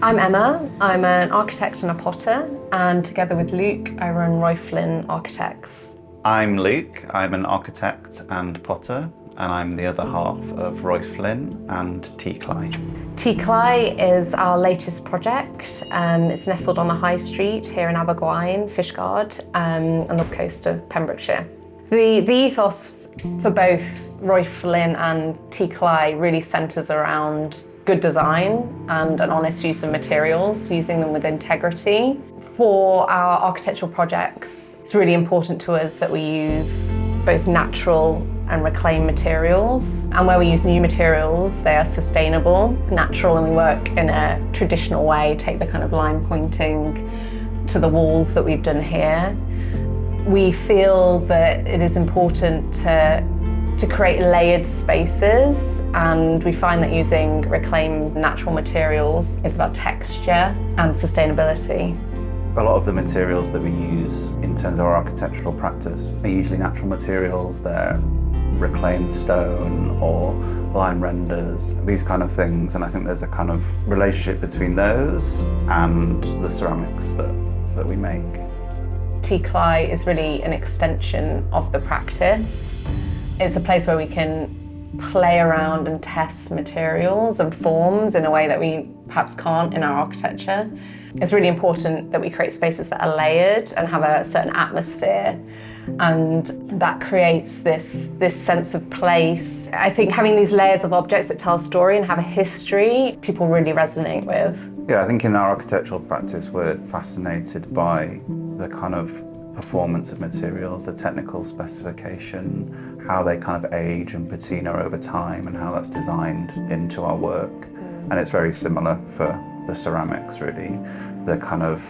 I'm Emma. I'm an architect and a potter, and together with Luke, I run Royffe.Flynn Architects. I'm Luke. I'm an architect and potter, and I'm the other half of Royffe.Flynn and Tŷ Clai. Tŷ Clai is our latest project. It's nestled on the High Street here in Abergwaun, Fishguard, on the coast of Pembrokeshire. The ethos for both Royffe.Flynn and Tŷ Clai really centres around good design and an honest use of materials, using them with integrity. For our architectural projects, it's really important to us that we use both natural and reclaimed materials. And where we use new materials, they are sustainable, natural, and we work in a traditional way, take the kind of line pointing to the walls that we've done here. We feel that it is important to create layered spaces, and we find that using reclaimed natural materials is about texture and sustainability. A lot of the materials that we use in terms of our architectural practice are usually natural materials. They're reclaimed stone or lime renders, these kind of things, and I think there's a kind of relationship between those and the ceramics that we make. Tŷ Clai is really an extension of the practice. It's a place where we can play around and test materials and forms in a way that we perhaps can't in our architecture. It's really important that we create spaces that are layered and have a certain atmosphere, and that creates this sense of place. I think having these layers of objects that tell a story and have a history, people really resonate with. Yeah, I think in our architectural practice we're fascinated by the kind of performance of materials, the technical specification, how they kind of age and patina over time and how that's designed into our work. And it's very similar for the ceramics, really. The kind of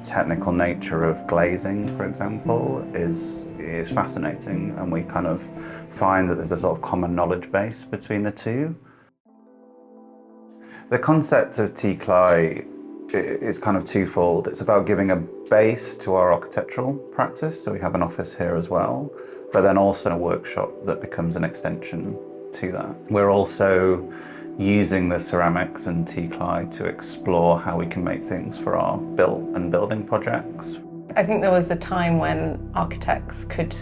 technical nature of glazing, for example, is fascinating, and we kind of find that there's a sort of common knowledge base between the two. The concept of Tŷ Clai is kind of twofold. It's about giving a base to our architectural practice, so we have an office here as well, but then also a workshop that becomes an extension to that. We're also using the ceramics and Tŷ Clai to explore how we can make things for our built and building projects. I think there was a time when architects could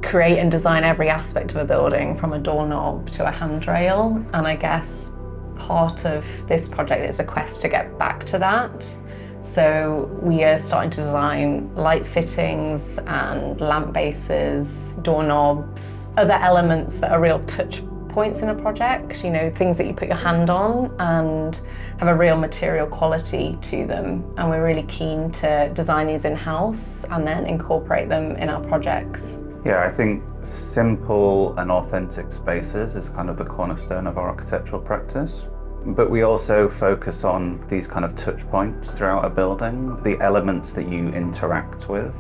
create and design every aspect of a building, from a doorknob to a handrail, and I guess part of this project is a quest to get back to that. So we are starting to design light fittings and lamp bases, doorknobs, other elements that are real touch points in a project, you know, things that you put your hand on and have a real material quality to them. And we're really keen to design these in-house and then incorporate them in our projects. Yeah, I think simple and authentic spaces is kind of the cornerstone of our architectural practice. But we also focus on these kind of touch points throughout a building, the elements that you interact with.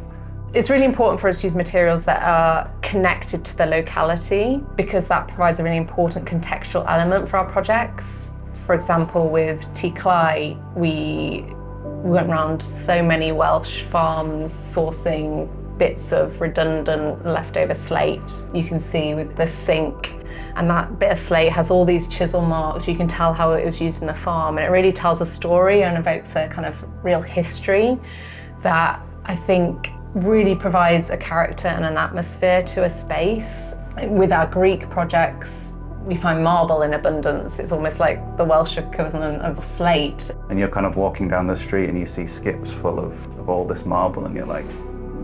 It's really important for us to use materials that are connected to the locality, because that provides a really important contextual element for our projects. For example, with Tŷ Clai, we went around so many Welsh farms sourcing bits of redundant leftover slate. You can see with the sink, and that bit of slate has all these chisel marks. You can tell how it was used in the farm, and it really tells a story and evokes a kind of real history that I think really provides a character and an atmosphere to a space. With our Greek projects, we find marble in abundance. It's almost like the Welsh equivalent of slate. And you're kind of walking down the street and you see skips full of all this marble, and you're like,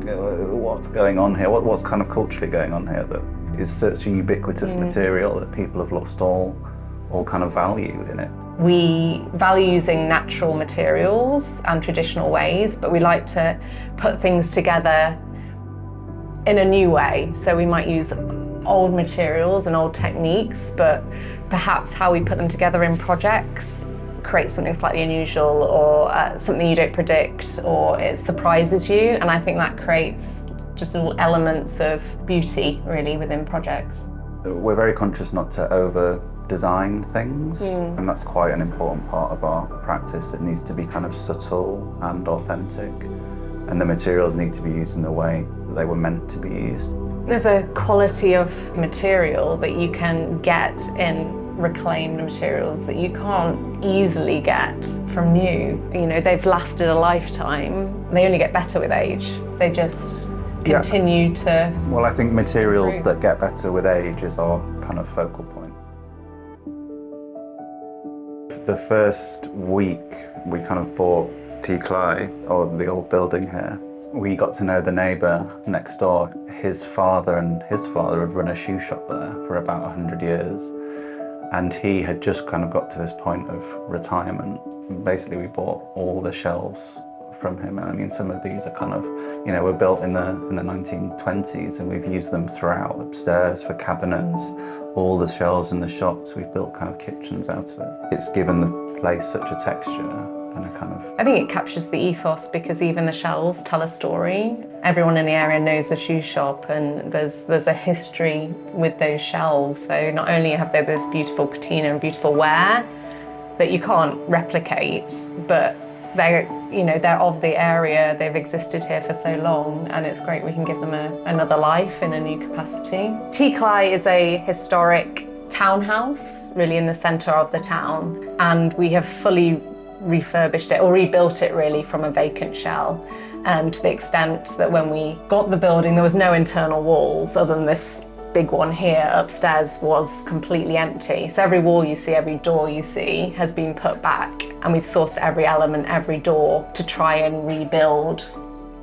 what's going on here? What's kind of culturally going on here that is such a ubiquitous material that people have lost all kind of value in it? We value using natural materials and traditional ways, but we like to put things together in a new way. So we might use old materials and old techniques, but perhaps how we put them together in projects creates something slightly unusual, or something you don't predict, or it surprises you. And I think that creates just little elements of beauty, really, within projects. We're very conscious not to over-design things, and that's quite an important part of our practice. It needs to be kind of subtle and authentic, and the materials need to be used in the way that they were meant to be used. There's a quality of material that you can get in reclaimed materials that you can't easily get from new. You know, they've lasted a lifetime. They only get better with age. They just continue to... Well, I think materials that get better with age is our kind of focal point. The first week we kind of bought Tŷ Clai, or the old building here, we got to know the neighbour next door. His father and his father had run a shoe shop there for about 100 years. And he had just kind of got to this point of retirement. Basically, we bought all the shelves from him. I mean, some of these are kind of, you know, were built in the 1920s, and we've used them throughout, upstairs for cabinets, all the shelves in the shops. We've built kind of kitchens out of it. It's given the place such a texture. And a kind of... I think it captures the ethos, because even the shelves tell a story. Everyone in the area knows the shoe shop, and there's a history with those shelves. So not only have they this beautiful patina and beautiful wear that you can't replicate, but they're of the area, they've existed here for so long, and it's great we can give them another life in a new capacity. Tŷ Clai is a historic townhouse, really in the centre of the town, and we have fully refurbished it, or rebuilt it really, from a vacant shell, to the extent that when we got the building there was no internal walls other than this big one here upstairs was completely empty. So every wall you see, every door you see has been put back, and we've sourced every element, every door, to try and rebuild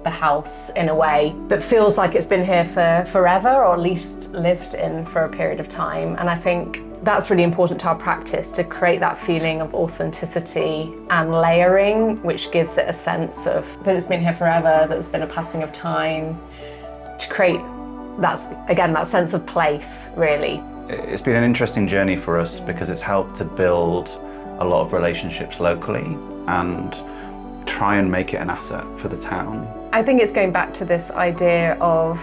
the house in a way that feels like it's been here for forever, or at least lived in for a period of time. And I think that's really important to our practice, to create that feeling of authenticity and layering, which gives it a sense of that it's been here forever, that it's been a passing of time, to create that sense of place, really. It's been an interesting journey for us, because it's helped to build a lot of relationships locally and try and make it an asset for the town. I think it's going back to this idea of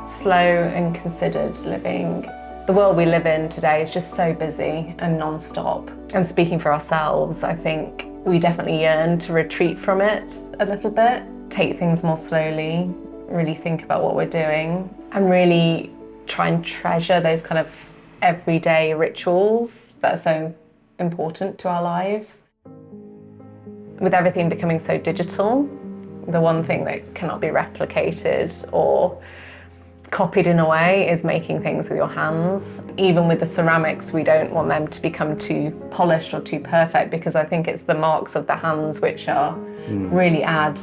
slow and considered living. The world we live in today is just so busy and non-stop. And speaking for ourselves, I think we definitely yearn to retreat from it a little bit, take things more slowly, really think about what we're doing, and really try and treasure those kind of everyday rituals that are so important to our lives. With everything becoming so digital, the one thing that cannot be replicated or copied in a way is making things with your hands. Even with the ceramics, we don't want them to become too polished or too perfect, because I think it's the marks of the hands which are really add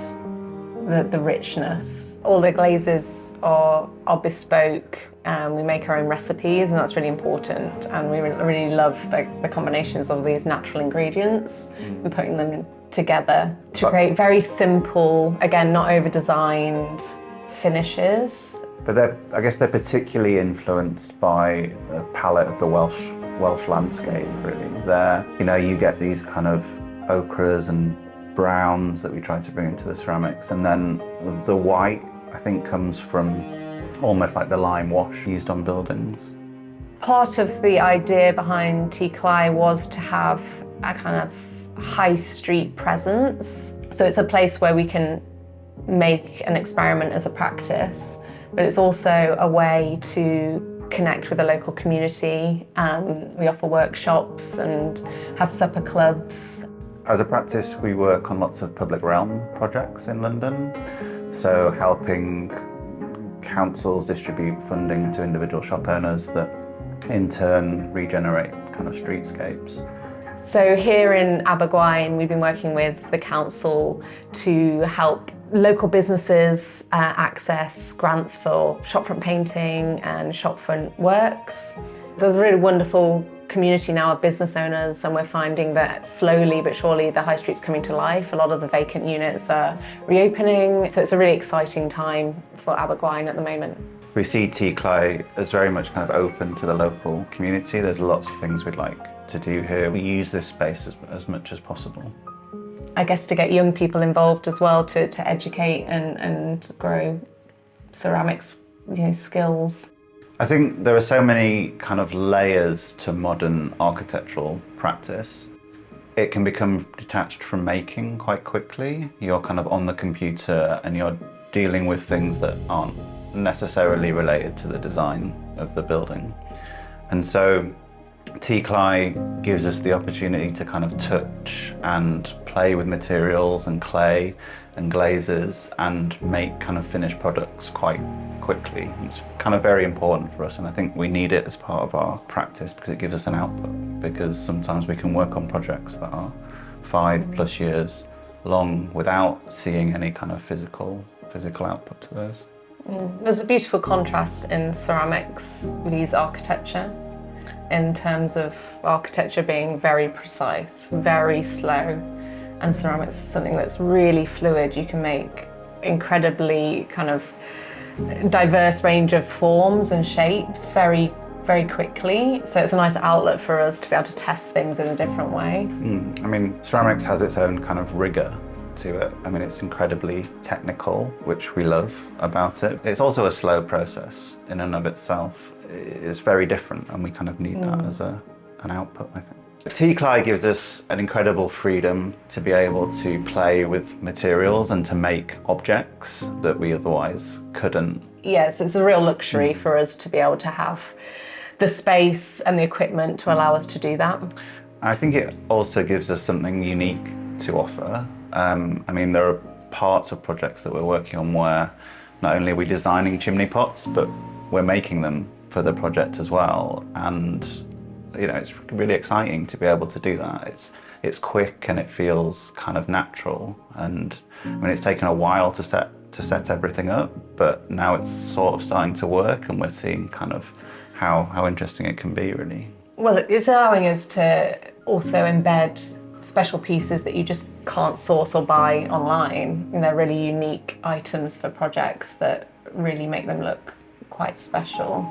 the richness. All the glazes are bespoke. We make our own recipes, and that's really important. And we really love the combinations of these natural ingredients and putting them together to create very simple, again, not over-designed finishes. But I guess they're particularly influenced by the palette of the Welsh landscape, really. You get these kind of ochres and browns that we try to bring into the ceramics, and then the white, I think, comes from almost like the lime wash used on buildings. Part of the idea behind Tŷ Clai was to have a kind of high street presence. So it's a place where we can make an experiment as a practice, but it's also a way to connect with the local community. We offer workshops and have supper clubs. As a practice, we work on lots of public realm projects in London, so helping councils distribute funding to individual shop owners that in turn regenerate kind of streetscapes. So here in Abergwaun, we've been working with the council to help local businesses access grants for shopfront painting and shopfront works. There's a really wonderful community now of business owners, and we're finding that slowly but surely the high street's coming to life. A lot of the vacant units are reopening, so it's a really exciting time for Abergwaun at the moment. We see Tŷ Clai as very much kind of open to the local community. There's lots of things we'd like to do here. We use this space as much as possible. I guess to get young people involved as well, to educate and grow ceramics skills. I think there are so many kind of layers to modern architectural practice. It can become detached from making quite quickly. You're kind of on the computer and you're dealing with things that aren't necessarily related to the design of the building. And so Tŷ Clai gives us the opportunity to kind of touch and play with materials and clay and glazes and make kind of finished products quite quickly. It's kind of very important for us, and I think we need it as part of our practice because it gives us an output, because sometimes we can work on projects that are 5+ years long without seeing any kind of physical output to those. There's a beautiful contrast in ceramics with architecture, in terms of architecture being very precise, very slow, and ceramics is something that's really fluid. You can make incredibly kind of diverse range of forms and shapes very, very quickly. So it's a nice outlet for us to be able to test things in a different way. I mean, ceramics has its own kind of rigor to it. I mean, it's incredibly technical, which we love about it. It's also a slow process in and of itself. It's very different, and we kind of need that as an output, I think. Tŷ Clai gives us an incredible freedom to be able to play with materials and to make objects that we otherwise couldn't. Yes, it's a real luxury for us to be able to have the space and the equipment to allow us to do that. I think it also gives us something unique to offer. I mean, there are parts of projects that we're working on where not only are we designing chimney pots, but we're making them for the project as well. And you know, it's really exciting to be able to do that. It's quick and it feels kind of natural. And I mean, it's taken a while to set everything up, but now it's sort of starting to work, and we're seeing kind of how interesting it can be, really. Well, it's allowing us to also embed special pieces that you just can't source or buy online. And they're really unique items for projects that really make them look quite special.